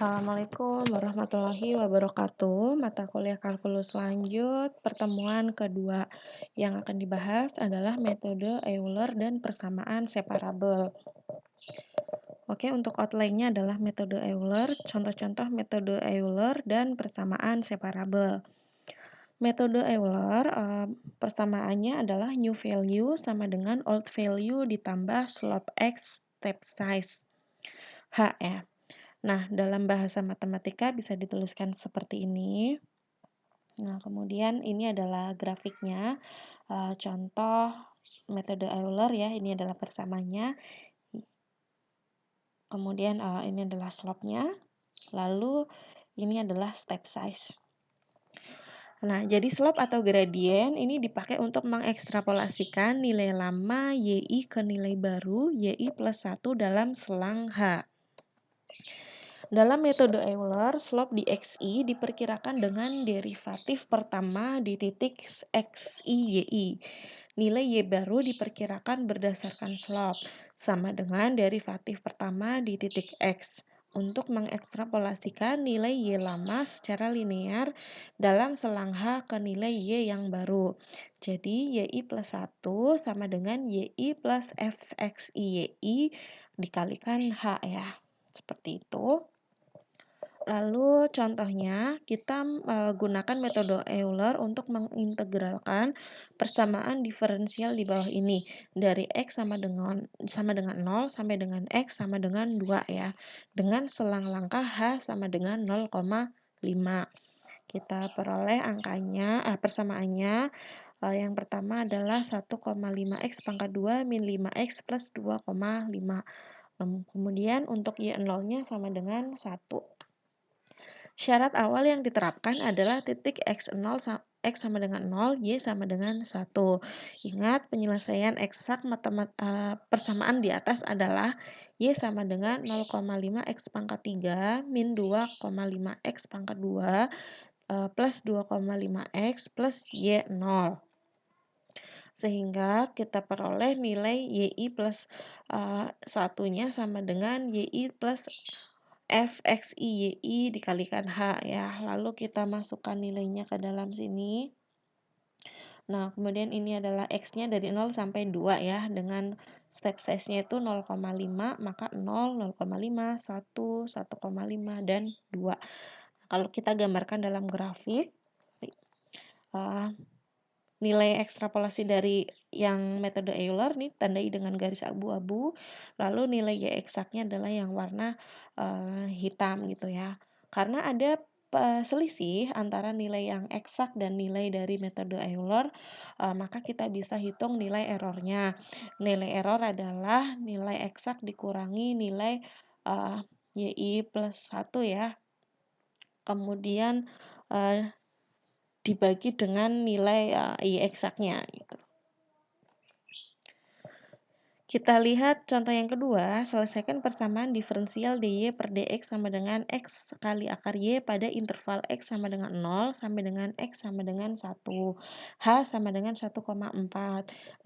Assalamualaikum warahmatullahi wabarakatuh. Mata kuliah kalkulus lanjut, pertemuan kedua. Yang akan dibahas adalah metode Euler dan persamaan separabel. Oke, untuk outline-nya adalah metode Euler, contoh-contoh metode Euler dan persamaan separabel. Metode Euler, persamaannya adalah new value sama dengan old value ditambah slope x step size. H ya. Nah, dalam bahasa matematika bisa dituliskan seperti ini. Nah, kemudian ini adalah grafiknya. Contoh metode Euler ya, ini adalah persamanya. Kemudian ini adalah slope-nya. Lalu ini adalah step size. Nah, jadi slope atau gradien ini dipakai untuk mengekstrapolasikan nilai lama YI ke nilai baru YI plus 1 dalam selang H. Dalam metode Euler, slope di XI diperkirakan dengan derivatif pertama di titik XI YI. Nilai Y baru diperkirakan berdasarkan slope, sama dengan derivatif pertama di titik X, untuk mengekstrapolasikan nilai Y lama secara linear dalam selang H ke nilai Y yang baru. Jadi, YI plus 1 sama dengan YI plus FXI YI dikalikan H ya. Seperti itu. Lalu contohnya kita gunakan metode Euler untuk mengintegralkan persamaan diferensial di bawah ini dari x sama dengan 0 sampai dengan x sama dengan 2 ya. Dengan selang langkah h sama dengan 0,5. Kita peroleh angkanya persamaannya. Yang pertama adalah 1,5x pangkat 2 min 5x plus 2,5. Kemudian untuk y0-nya sama dengan 1. Syarat awal yang diterapkan adalah titik x0 x sama dengan 0, y sama dengan 1. Ingat, penyelesaian eksak persamaan di atas adalah y sama dengan 0,5 x pangkat 3 min 2,5 x pangkat 2 plus 2,5 x plus y 0. Sehingga kita peroleh nilai YI plus 1-nya sama dengan YI plus FXI YI dikalikan H ya. Lalu kita masukkan nilainya ke dalam sini. Nah, kemudian ini adalah X-nya dari 0 sampai 2 ya. Dengan step size-nya itu 0,5, maka 0, 0,5, 1, 1,5, dan 2. Kalau kita gambarkan dalam grafik, nilai ekstrapolasi dari yang metode Euler nih tandai dengan garis abu-abu, lalu nilai Y eksaknya adalah yang warna hitam gitu ya. Karena ada selisih antara nilai yang eksak dan nilai dari metode Euler, maka kita bisa hitung nilai errornya. Nilai error adalah nilai eksak dikurangi nilai YI plus 1 ya. Kemudian dibagi dengan nilai Y eksaknya gitu. Kita lihat contoh yang kedua, selesaikan persamaan diferensial dy per dx sama dengan x kali akar y pada interval x sama dengan 0 sampai dengan x sama dengan 1. H sama dengan 1,4.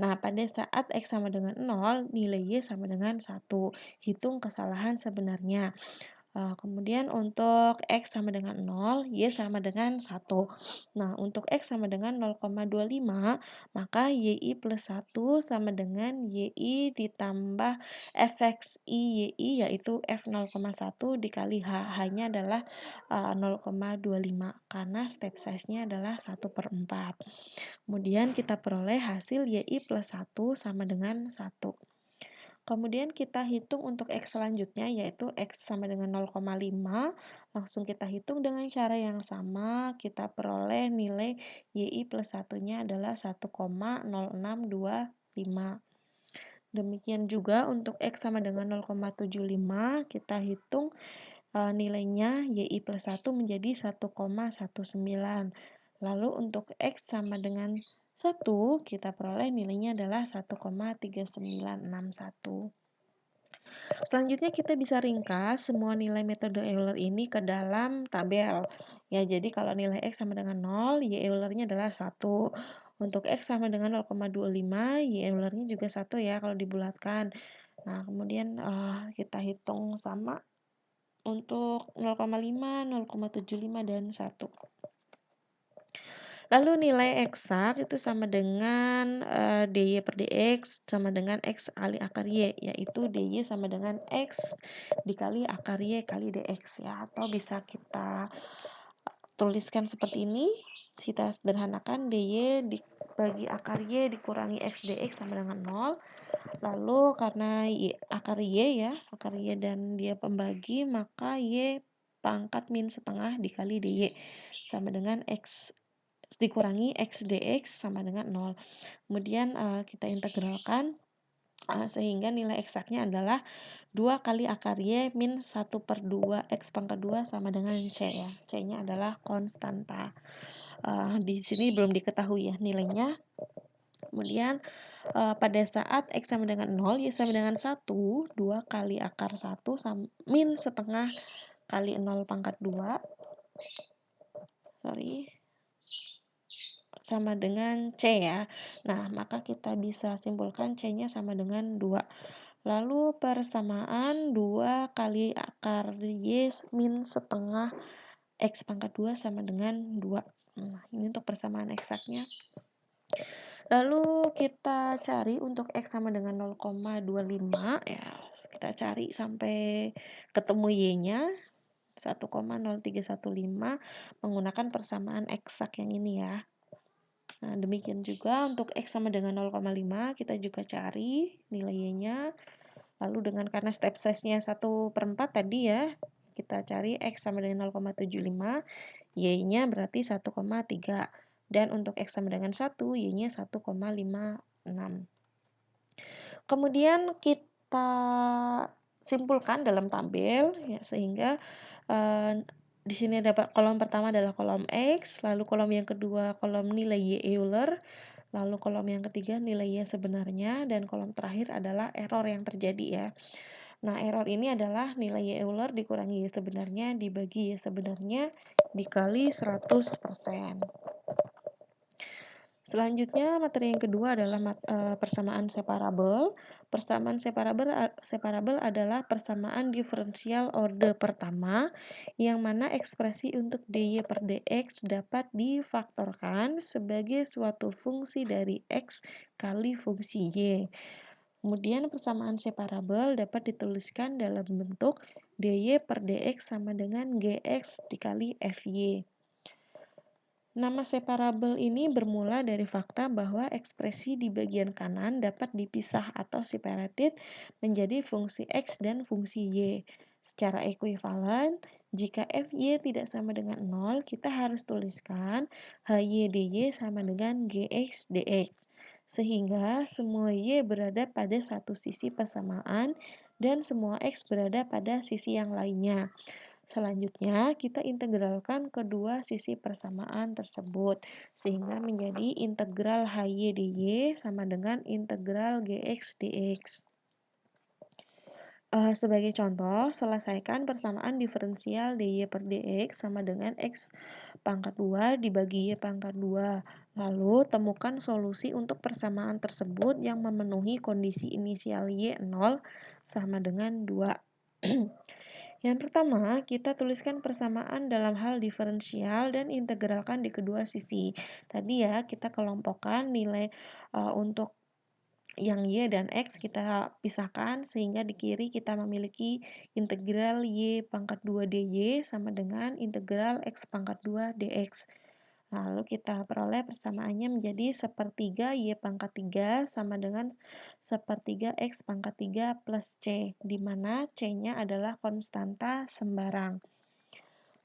Nah, pada saat x sama dengan 0, nilai y sama dengan 1. Hitung kesalahan sebenarnya. Kemudian untuk X sama dengan 0, Y sama dengan 1. Nah, untuk X sama dengan 0,25, maka YI plus 1 sama dengan YI ditambah FXI YI, yaitu F 0,1 dikali H. H-nya adalah 0,25, karena step size-nya adalah 1/4. Kemudian kita peroleh hasil YI plus 1 sama dengan 1. Kemudian kita hitung untuk X selanjutnya, yaitu X sama dengan 0,5. Langsung kita hitung dengan cara yang sama, kita peroleh nilai YI plus 1-nya adalah 1,0625. Demikian juga untuk X sama dengan 0,75, kita hitung nilainya YI plus 1 menjadi 1,19. Lalu untuk X sama dengan 1, kita peroleh nilainya adalah 1,3961. Selanjutnya kita bisa ringkas semua nilai metode Euler ini ke dalam tabel. Ya, jadi kalau nilai X sama dengan 0, Y Eulernya adalah 1. Untuk X sama dengan 0,25, Y Eulernya juga 1 ya kalau dibulatkan. Nah, kemudian kita hitung sama untuk 0,5, 0,75, dan 1. Lalu nilai eksak itu sama dengan dy per dx sama dengan x kali akar y, yaitu dy sama dengan x dikali akar y kali dx ya, atau bisa kita tuliskan seperti ini. Kita sederhanakan dy dibagi akar y dikurangi x dx sama dengan 0. Lalu karena akar y dan dia pembagi, maka y pangkat min setengah dikali dy sama dengan x dikurangi x dx sama dengan 0. Kemudian kita integralkan sehingga nilai eksaknya adalah 2 kali akar y min 1/2 x pangkat 2 sama dengan c ya. C-nya adalah konstanta. Di sini belum diketahui ya nilainya. Kemudian pada saat x sama dengan 0, y sama dengan 1, 2 kali akar 1 min setengah kali 0 pangkat 2 sama dengan C ya. Nah, maka kita bisa simpulkan C-nya sama dengan 2. Lalu persamaan 2 kali akar Y min setengah X pangkat 2 sama dengan 2. Nah, ini untuk persamaan eksaknya. Lalu kita cari untuk X sama dengan 0,25 ya. Kita cari sampai ketemu Y-nya 1,0315 menggunakan persamaan eksak yang ini ya. Nah, demikian juga untuk X sama dengan 0,5 kita juga cari nilai Y-nya. Lalu karena step size-nya 1/4 tadi ya, kita cari X sama dengan 0,75, Y-nya berarti 1,3. Dan untuk X sama dengan 1, Y-nya 1,56. Kemudian kita simpulkan dalam tabel ya, sehingga di sini ada kolom pertama adalah kolom X, lalu kolom yang kedua kolom nilai Y Euler, lalu kolom yang ketiga nilai Y sebenarnya, dan kolom terakhir adalah error yang terjadi ya. Nah, error ini adalah nilai Y Euler dikurangi Y sebenarnya dibagi Y sebenarnya dikali 100%. Selanjutnya, materi yang kedua adalah persamaan separabel. Persamaan separabel adalah persamaan diferensial orde pertama, yang mana ekspresi untuk dy per dx dapat difaktorkan sebagai suatu fungsi dari x kali fungsi y. Kemudian persamaan separabel dapat dituliskan dalam bentuk dy per dx sama dengan gx dikali fy. Nama separabel ini bermula dari fakta bahwa ekspresi di bagian kanan dapat dipisah atau separated menjadi fungsi x dan fungsi y. Secara ekuivalen, jika fy tidak sama dengan 0, kita harus tuliskan hy dy sama dengan gx dx. Sehingga semua y berada pada satu sisi persamaan dan semua x berada pada sisi yang lainnya. Selanjutnya, kita integralkan kedua sisi persamaan tersebut, sehingga menjadi integral hy dy sama dengan integral gx dx. Sebagai contoh, selesaikan persamaan diferensial dy per dx sama dengan x pangkat 2 dibagi y pangkat 2. Lalu, temukan solusi untuk persamaan tersebut yang memenuhi kondisi inisial y 0 sama dengan 2. Yang pertama, kita tuliskan persamaan dalam hal diferensial dan integralkan di kedua sisi. Tadi ya, kita kelompokkan nilai untuk yang y dan x kita pisahkan, sehingga di kiri kita memiliki integral y pangkat 2 dy sama dengan integral x pangkat 2 dx. Lalu kita peroleh persamaannya menjadi 1/3 y pangkat 3 sama dengan 1/3 x pangkat 3 plus c, di mana c-nya adalah konstanta sembarang.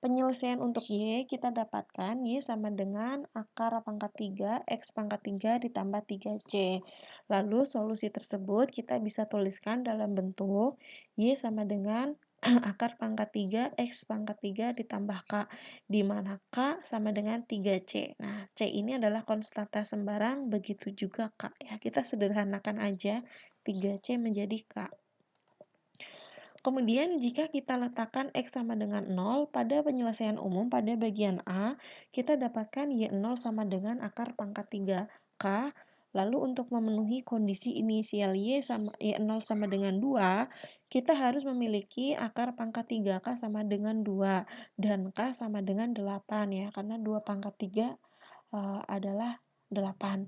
Penyelesaian untuk y kita dapatkan y sama dengan akar pangkat 3 x pangkat 3 ditambah 3c. Lalu solusi tersebut kita bisa tuliskan dalam bentuk y sama dengan akar pangkat 3 x pangkat 3 ditambah k, di mana k sama dengan 3c. Nah, c ini adalah konstanta sembarang, begitu juga k ya. Kita sederhanakan aja 3c menjadi k. Kemudian jika kita letakkan x sama dengan 0 pada penyelesaian umum pada bagian A, kita dapatkan y0 sama dengan akar pangkat 3k Lalu untuk memenuhi kondisi inisial Y0 sama dengan 2, kita harus memiliki akar pangkat 3K sama dengan 2 dan K sama dengan 8 ya, karena 2 pangkat 3 adalah 8.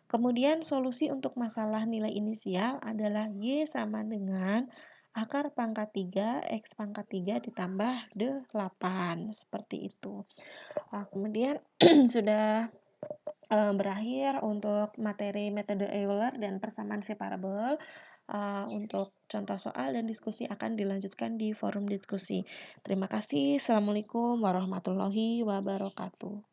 Kemudian solusi untuk masalah nilai inisial adalah Y sama dengan akar pangkat 3 X pangkat 3 ditambah 8. Seperti itu. Kemudian sudah berakhir untuk materi metode Euler dan persamaan separabel. Untuk contoh soal dan diskusi akan dilanjutkan di forum diskusi. Terima kasih. Assalamualaikum warahmatullahi wabarakatuh.